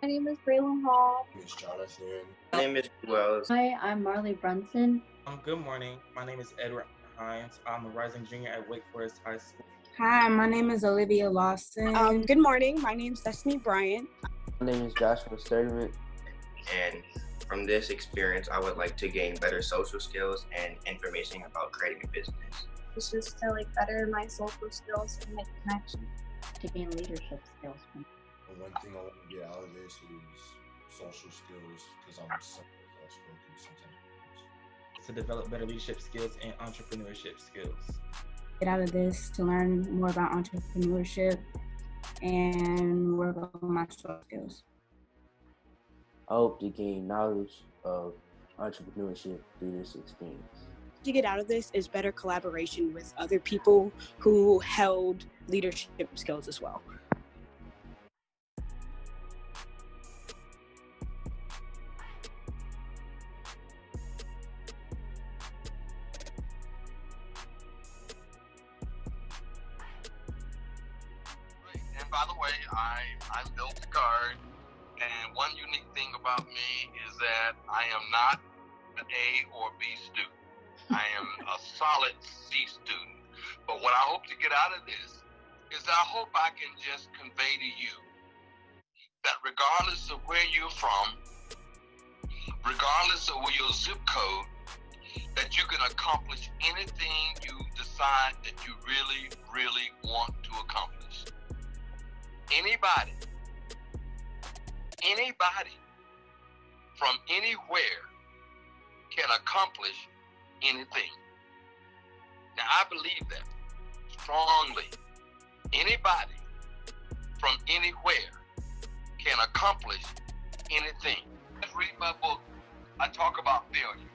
My name is Braylon Hall. My name is Jonathan. My name is Wells. Hi, I'm Marley Brunson. Good morning. My name is Edward Hines. I'm a rising junior at Wake Forest High School. Hi, my name is Olivia Lawson. Good morning. My name is Destiny Bryant. My name is Joshua Sturdivant. And from this experience, I would like to gain better social skills and information about creating a business. It's just to better my social skills and make connections. To gain leadership skills. One thing I want to get out of this is social skills, because I'm outspoken sometimes. To develop better leadership skills and entrepreneurship skills. Get out of this to learn more about entrepreneurship and work on my social skills. I hope to gain knowledge of entrepreneurship through this experience. What you get out of this is better collaboration with other people who held leadership skills as well. And by the way, I'm Bill Picard, and one unique thing about me is that I am not an A or B student. I am a solid C student. But what I hope to get out of this is I hope I can just convey to you that regardless of where you're from, regardless of your zip code, that you can accomplish anything you decide that you really, really want to accomplish. Anybody from anywhere can accomplish anything. Now, I believe that strongly. Anybody from anywhere can accomplish anything. Let's read my book. I talk about failure.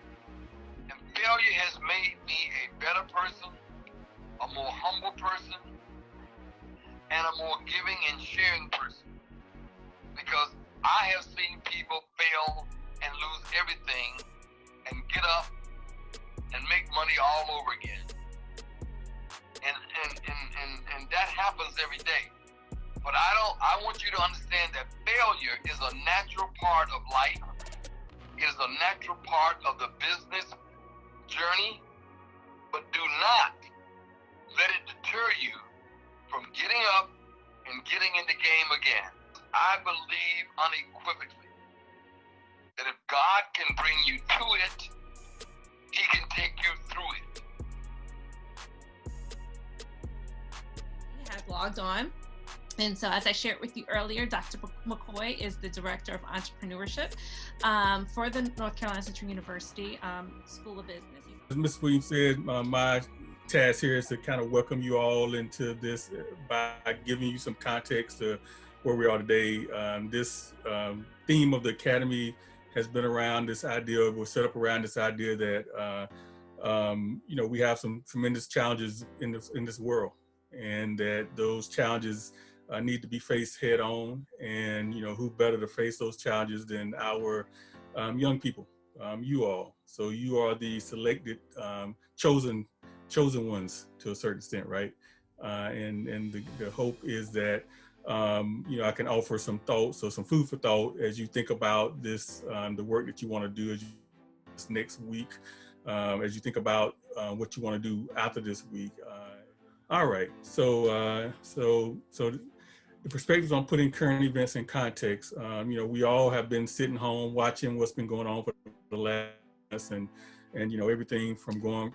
And failure has made me a better person, a more humble person, and a more giving and sharing person. Because I have seen people fail and lose everything and get up and make money all over again. And that happens every day. But I want you to understand that failure is a natural part of life. It is a natural part of the business journey. But do not let it deter you from getting up and getting in the game again. I believe unequivocally that if God can bring you to it, He can take you through it. He has logged on. And so as I shared with you earlier, Dr. McCoy is the Director of Entrepreneurship for the North Carolina Central University School of Business. As Ms. Williams said, my task here is to kind of welcome you all into this by giving you some context to where we are today. This theme of the Academy has been around this idea, we're set up around this idea that, we have some tremendous challenges in this world, and that those challenges need to be faced head on. And, who better to face those challenges than our young people, you all. So you are the selected, chosen ones to a certain extent, right? And the hope is that, I can offer some thoughts or some food for thought as you think about this, the work that you want to do this next week, as you think about what you want to do after this week. All right, so the perspectives on putting current events in context. We all have been sitting home watching what's been going on for the last, and everything from going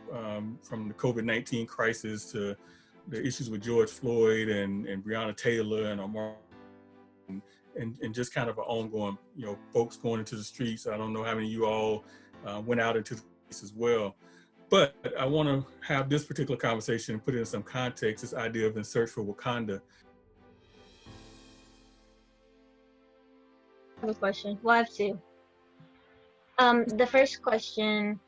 from the COVID-19 crisis to the issues with George Floyd and Breonna Taylor and Omar, and just kind of an ongoing, folks going into the streets. I don't know how many of you all went out into the streets as well. But I want to have this particular conversation and put it in some context, this idea of In Search for Wakanda. I have a question. Well, I have two. The first question,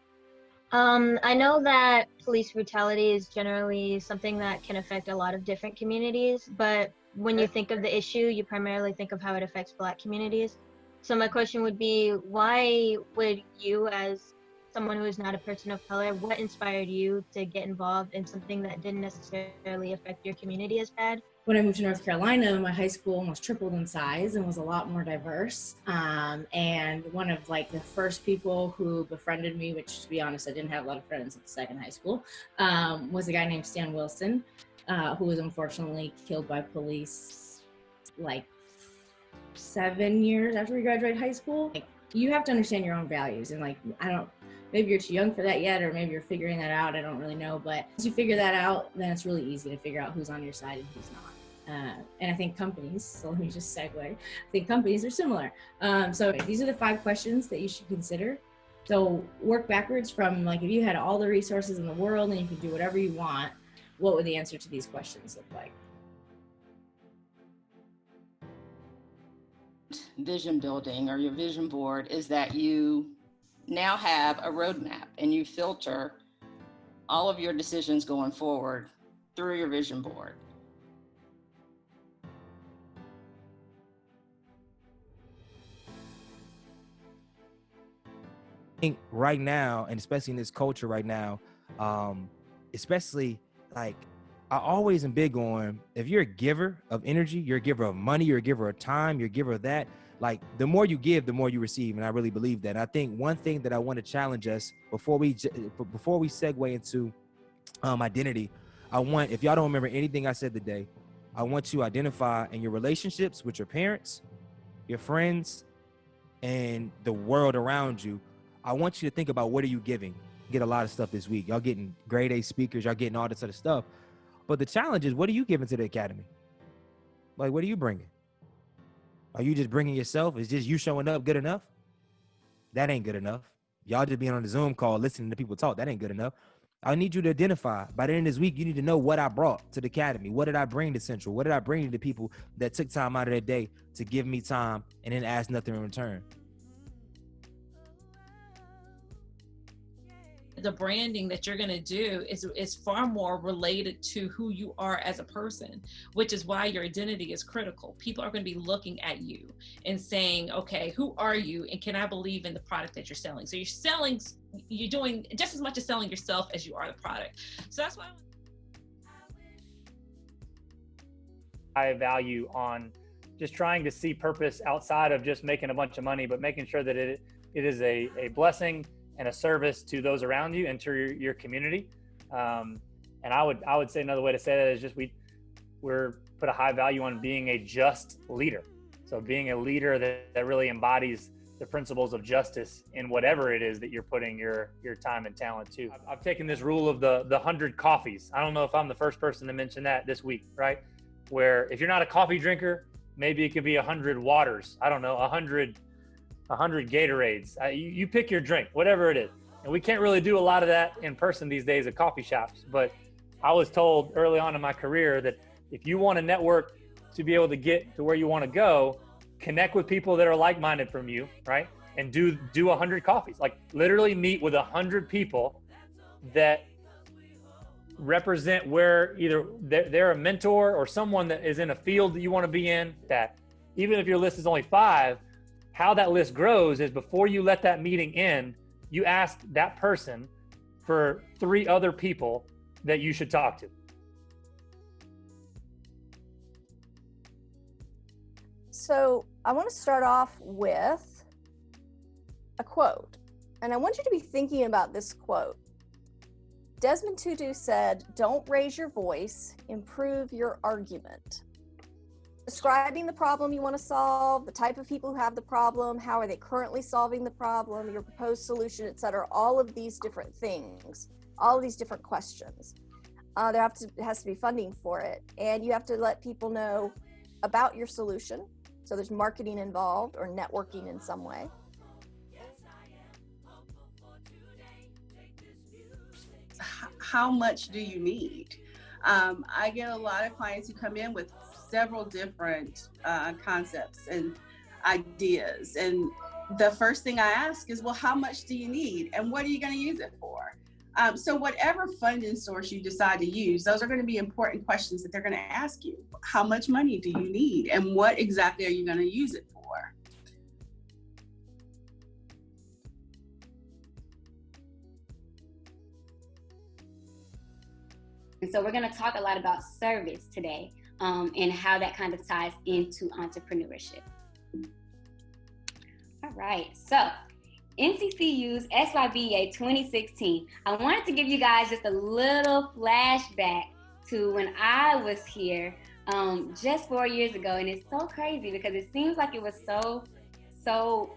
I know that police brutality is generally something that can affect a lot of different communities, but when you think of the issue, you primarily think of how it affects Black communities. So my question would be, why would you, as someone who is not a person of color, what inspired you to get involved in something that didn't necessarily affect your community as bad, when I moved to North Carolina, my high school almost tripled in size and was a lot more diverse. And one of like the first people who befriended me, which to be honest, I didn't have a lot of friends at the second high school, was a guy named Stan Wilson, who was unfortunately killed by police like 7 years after we graduated high school. Like, you have to understand your own values, and like, maybe you're too young for that yet, or maybe you're figuring that out. I don't really know, but once you figure that out, then it's really easy to figure out who's on your side and who's not. And I think companies, so let me just segue, I think companies are similar. So these are the 5 questions that you should consider. So work backwards from, like, if you had all the resources in the world and you could do whatever you want, what would the answer to these questions look like? Vision building, or your vision board, is that you now have a roadmap and you filter all of your decisions going forward through your vision board. I think right now, and especially in this culture right now, especially like, I always am big on, if you're a giver of energy, you're a giver of money, you're a giver of time, you're a giver of that, like, the more you give, the more you receive. And I really believe that. And I think one thing that I want to challenge us before we segue into identity, if y'all don't remember anything I said today, I want you to identify in your relationships with your parents, your friends, and the world around you. I want you to think about, what are you giving? Get a lot of stuff this week. Y'all getting grade A speakers, y'all getting all this other stuff. But the challenge is, what are you giving to the academy? Like, what are you bringing? Are you just bringing yourself? Is just you showing up good enough? That ain't good enough. Y'all just being on the Zoom call, listening to people talk, that ain't good enough. I need you to identify, by the end of this week, you need to know what I brought to the academy. What did I bring to Central? What did I bring to the people that took time out of their day to give me time and then ask nothing in return? The branding that you're going to do is far more related to who you are as a person, which is why your identity is critical. People are going to be looking at you and saying, okay, who are you? And can I believe in the product that you're selling? So you're doing just as much as selling yourself as you are the product. So that's why I value on just trying to see purpose outside of just making a bunch of money, but making sure that it is a blessing and a service to those around you and to your community. And I would say another way to say that is just we're put a high value on being a just leader. So being a leader that really embodies the principles of justice in whatever it is that you're putting your time and talent to. I've taken this rule of the 100 coffees. I don't know if I'm the first person to mention that this week, right? Where if you're not a coffee drinker, maybe it could be 100 waters. I don't know, 100 Gatorades. You pick your drink, whatever it is. And we can't really do a lot of that in person these days at coffee shops. But I was told early on in my career that if you want to network to be able to get to where you want to go, connect with people that are like-minded from you, right? And do 100 coffees. Like, literally meet with 100 people that represent where either they're a mentor or someone that is in a field that you want to be in. That even if your list is only 5, how that list grows is before you let that meeting end, you ask that person for 3 other people that you should talk to. So I want to start off with a quote, and I want you to be thinking about this quote. Desmond Tutu said, "Don't raise your voice, improve your argument." Describing the problem you want to solve, the type of people who have the problem, how are they currently solving the problem, your proposed solution, etc. All of these different things, all of these different questions. There has to be funding for it, and you have to let people know about your solution. So there's marketing involved or networking in some way. How much do you need? I get a lot of clients who come in with several different concepts and ideas. And the first thing I ask is, well, how much do you need? And what are you going to use it for? So whatever funding source you decide to use, those are going to be important questions that they're going to ask you. How much money do you need? And what exactly are you going to use it for? And so we're going to talk a lot about service today. and how that kind of ties into entrepreneurship. All right, so NCCU's SYBEA 2016. I wanted to give you guys just a little flashback to when I was here just 4 years ago. And it's so crazy because it seems like it was so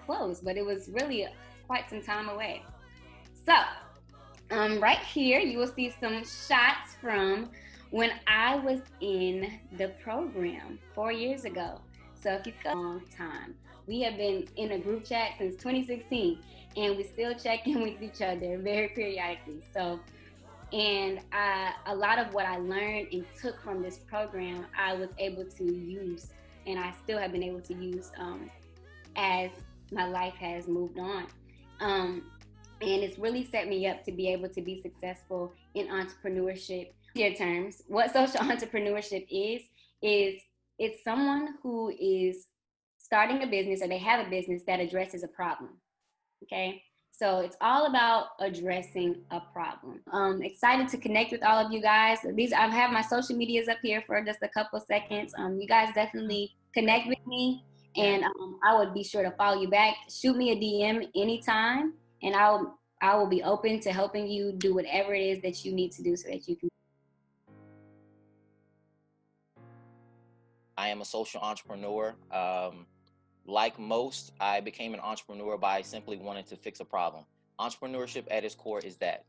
close, but it was really quite some time away. So right here, you will see some shots from when I was in the program 4 years ago. So if you go a long time, we have been in a group chat since 2016, and we still check in with each other very periodically. So, and a lot of what I learned and took from this program, I was able to use, and I still have been able to use as my life has moved on. And it's really set me up to be able to be successful in entrepreneurship. In terms, what social entrepreneurship is it's someone who is starting a business, or they have a business that addresses a problem, okay? So it's all about addressing a problem. Excited to connect with all of you guys. I have my social medias up here for just a couple seconds. You guys definitely connect with me, and I would be sure to follow you back. Shoot me a DM anytime, and I will be open to helping you do whatever it is that you need to do so that you can. I am a social entrepreneur. Like most, I became an entrepreneur by simply wanting to fix a problem. Entrepreneurship at its core is that.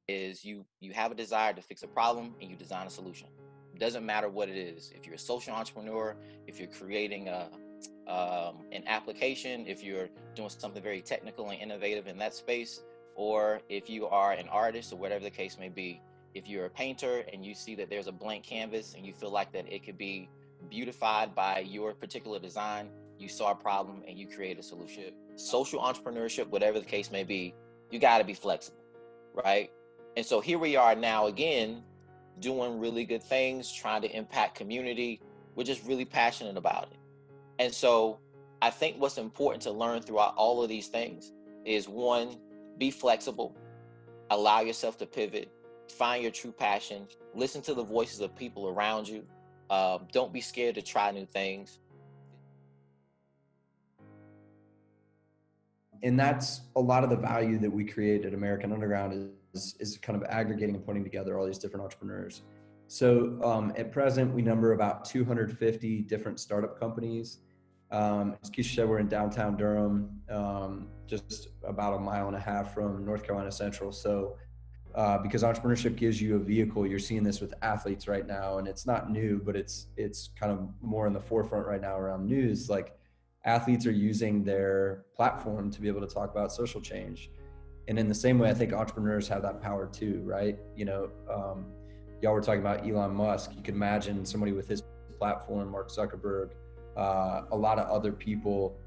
Is you have a desire to fix a problem and you design a solution. It doesn't matter what it is. If you're a social entrepreneur, if you're creating an application, if you're doing something very technical and innovative in that space, or if you are an artist or whatever the case may be, if you're a painter and you see that there's a blank canvas and you feel like that it could be beautified by your particular design, you saw a problem and you create a solution. Social entrepreneurship, whatever the case may be, you got to be flexible, right? And so here we are now again, doing really good things, trying to impact community. We're just really passionate about it. And so I think what's important to learn throughout all of these things is, one, be flexible, allow yourself to pivot, find your true passion, listen to the voices of people around you. Don't be scared to try new things. And that's a lot of the value that we create at American Underground is kind of aggregating and putting together all these different entrepreneurs. So at present, we number about 250 different startup companies. As Keisha said, we're in downtown Durham, just about 1.5 miles from North Carolina Central. So because entrepreneurship gives you a vehicle, you're seeing this with athletes right now, and it's not new, but it's kind of more in the forefront right now around news. Like, athletes are using their platform to be able to talk about social change. And in the same way, I think entrepreneurs have that power too, right? You know, y'all were talking about Elon Musk. You can imagine somebody with his platform, Mark Zuckerberg, a lot of other people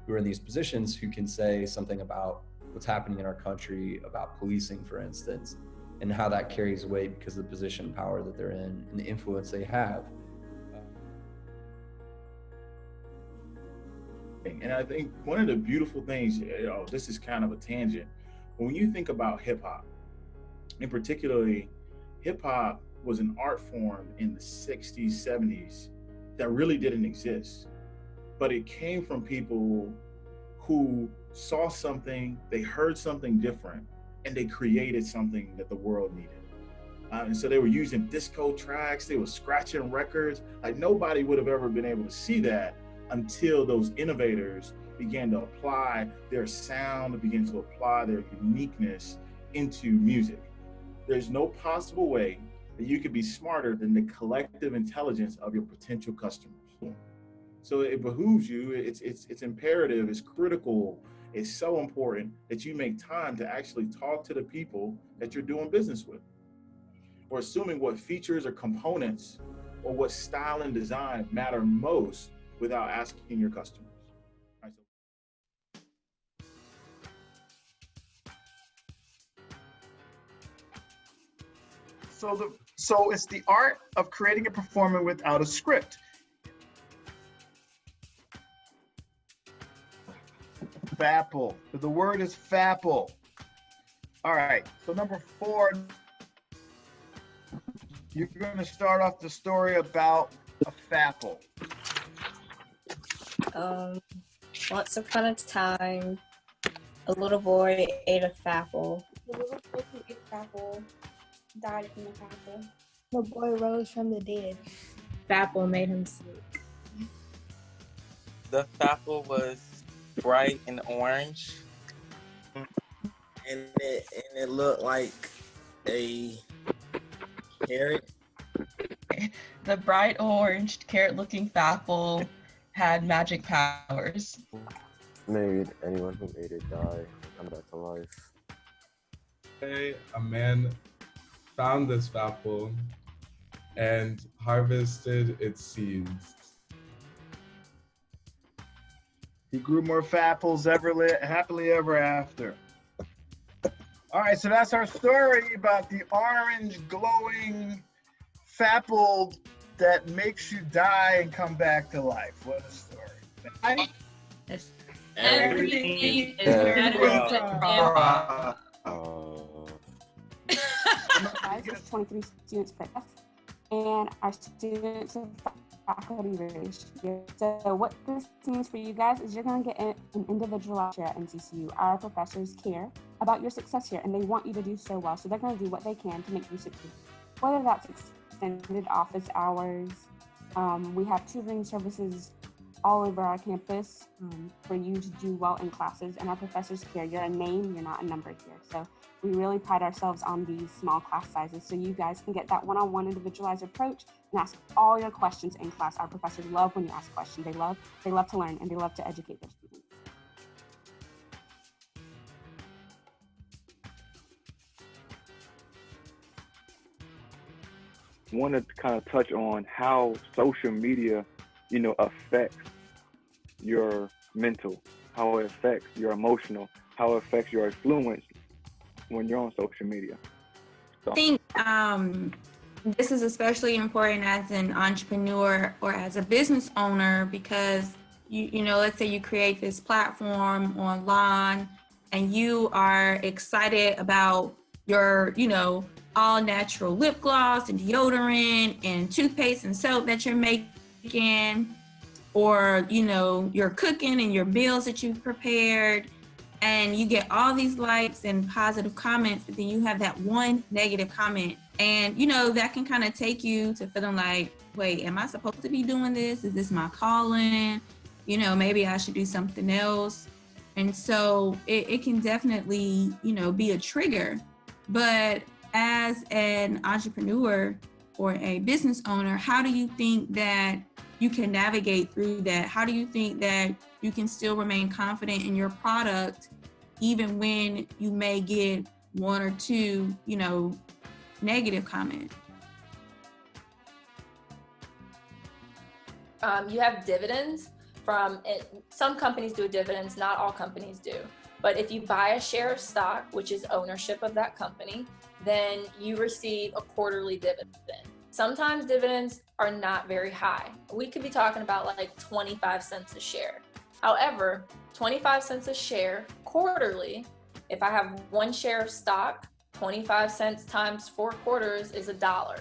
who are in these positions who can say something about what's happening in our country, about policing, for instance, and how that carries weight because of the position and power that they're in and the influence they have. And I think one of the beautiful things, this is kind of a tangent, but when you think about hip hop, and particularly hip hop was an art form in the 60s, 70s that really didn't exist, but it came from people who saw something, they heard something different, and they created something that the world needed. And so they were using disco tracks, they were scratching records. Like, nobody would have ever been able to see that until those innovators began to apply their sound, began to apply their uniqueness into music. There's no possible way that you could be smarter than the collective intelligence of your potential customers. So it behooves you, it's imperative, it's critical, it's so important that you make time to actually talk to the people that you're doing business with. Or assuming what features or components or what style and design matter most without asking your customers. So it's the art of creating a performance without a script. Fapple. The word is fapple. All right. So number 4. You're going to start off the story about a FAPL. Once upon a time, a little boy ate a FAPL. The little boy who ate FAPL died from the FAPL. The boy rose from the dead. FAPL made him sleep. The FAPL was bright and orange. And it looked like a carrot. The bright orange carrot-looking FAPL had magic powers. Made anyone who ate it die, come back to life. A man found this FAPL and harvested its seeds. He grew more FAPLs happily ever after. All right, so that's our story about the orange glowing FAPL that makes you die and come back to life. What a story. Everything is better. There's 23 students per class, and our students and faculty ratio. So what this means for you guys is you're going to get an individualized share at NCCU. Our professors care about your success here, and they want you to do so well. So they're going to do what they can to make you succeed. Whether that's extended office hours, we have tutoring services all over our campus for you to do well in classes, and our professors care. You're a name, you're not a number here. So we really pride ourselves on these small class sizes so you guys can get that one-on-one individualized approach and ask all your questions in class. Our professors love when you ask questions. They love to learn, and they love to educate their students. Wanted to kind of touch on how social media, affects your mental, how it affects your emotional, how it affects your influence when you're on social media. So. I think this is especially important as an entrepreneur or as a business owner because let's say you create this platform online and you are excited about your all natural lip gloss and deodorant and toothpaste and soap that you're making, or you're cooking and your meals that you've prepared, and you get all these likes and positive comments, but then you have that one negative comment, and that can kind of take you to feeling like, wait, am I supposed to be doing this? Is this my calling? Maybe I should do something else. And so it can definitely be a trigger. But as an entrepreneur or a business owner, how do you think that you can navigate through that? How do you think that you can still remain confident in your product even when you may get one or two, negative comments? You have dividends from it. Some companies do dividends, not all companies do. But if you buy a share of stock, which is ownership of that company, then you receive a quarterly dividend. Sometimes dividends are not very high. We could be talking about like 25 cents a share. However, 25 cents a share quarterly, if I have one share of stock, 25 cents times 4 quarters is $1.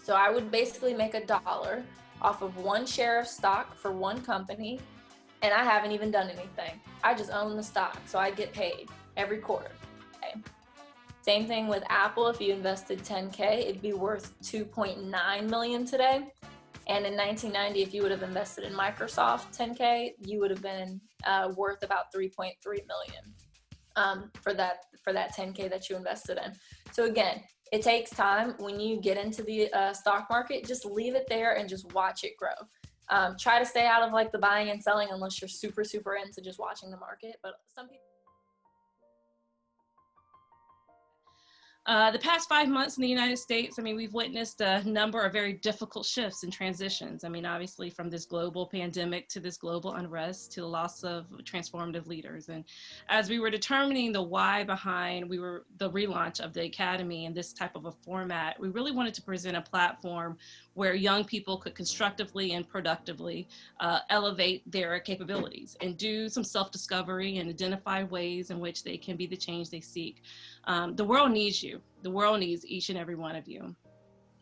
So I would basically make $1 off of one share of stock for one company, and I haven't even done anything. I just own the stock, so I get paid every quarter. Okay. Same thing with Apple. If you invested 10K, it'd be worth 2.9 million today. And in 1990, if you would have invested in Microsoft 10K, you would have been worth about 3.3 million for that 10K that you invested in. So again, it takes time. When you get into the stock market, just leave it there and just watch it grow. Try to stay out of like the buying and selling unless you're super, super into just watching the market. But some people. The past 5 months in the United States, we've witnessed a number of very difficult shifts and transitions. Obviously from this global pandemic to this global unrest to the loss of transformative leaders. And as we were determining the why behind the relaunch of the Academy in this type of a format, we really wanted to present a platform where young people could constructively and productively elevate their capabilities and do some self-discovery and identify ways in which they can be the change they seek. The world needs you. The world needs each and every one of you.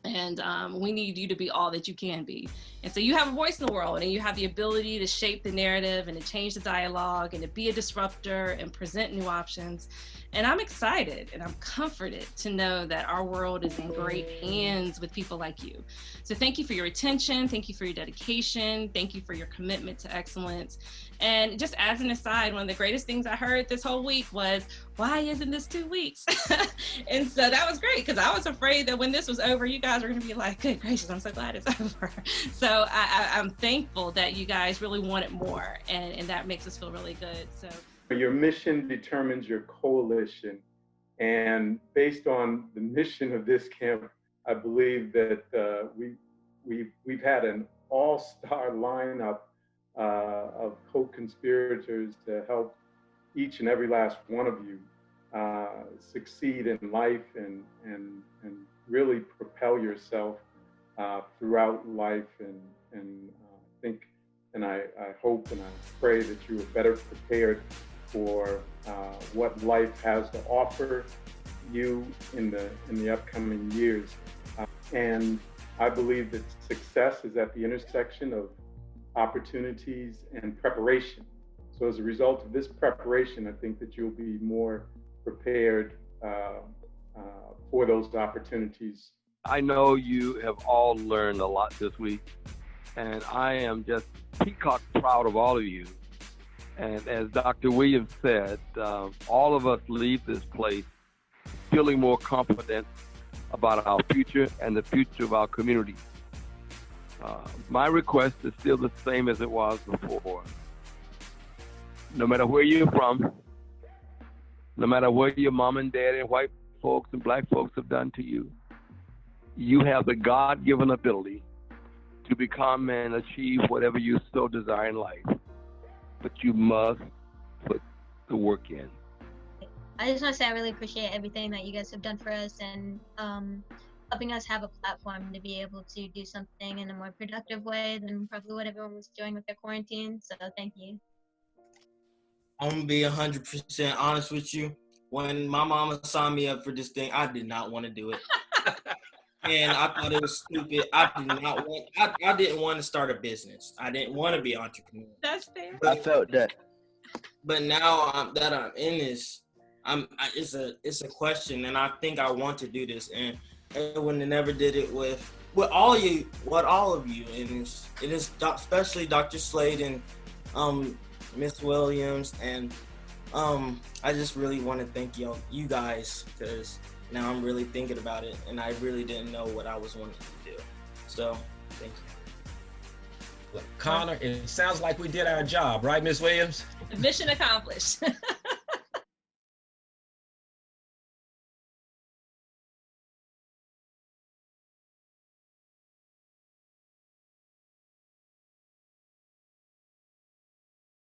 And we need you to be all that you can be. And so you have a voice in the world, and you have the ability to shape the narrative and to change the dialogue and to be a disruptor and present new options. And I'm excited and I'm comforted to know that our world is in great hands with people like you. So thank you for your attention. Thank you for your dedication. Thank you for your commitment to excellence. And just as an aside, one of the greatest things I heard this whole week was, why isn't this 2 weeks? And so that was great, because I was afraid that when this was over, you guys were going to be like, good gracious, I'm so glad it's over. So I'm thankful that you guys really wanted more, and that makes us feel really good. So your mission determines your coalition. And based on the mission of this camp, I believe that we've had an all-star lineup of co-conspirators to help each and every last one of you succeed in life and really propel yourself throughout life. And think, and I hope and I pray that you are better prepared for what life has to offer you in the upcoming years. And I believe that success is at the intersection of opportunities and preparation. So as a result of this preparation, I think that you'll be more prepared for those opportunities. I know you have all learned a lot this week, and I am just peacock proud of all of you. And as Dr. Williams said, all of us leave this place feeling more confident about our future and the future of our community. My request is still the same as it was before. No matter where you're from, no matter what your mom and dad and white folks and black folks have done to you, you have the God-given ability to become and achieve whatever you so desire in life. But you must put the work in. I just want to say I really appreciate everything that you guys have done for us, and helping us have a platform to be able to do something in a more productive way than probably what everyone was doing with their quarantine. So thank you. I'm gonna be 100% honest with you. When my mama signed me up for this thing, I did not want to do it. And I thought it was stupid. I didn't want to start a business. I didn't want to be an entrepreneur. That's fair. I felt that. But now that I'm in this, it's a question, and I think I want to do this. And everyone never did it with all of you, and it is especially Dr. Slade and Miss Williams, and I just really want to thank you guys, because now I'm really thinking about it, and I really didn't know what I was wanting to do. So thank you. Connor, it sounds like we did our job, right, Miss Williams? Mission accomplished.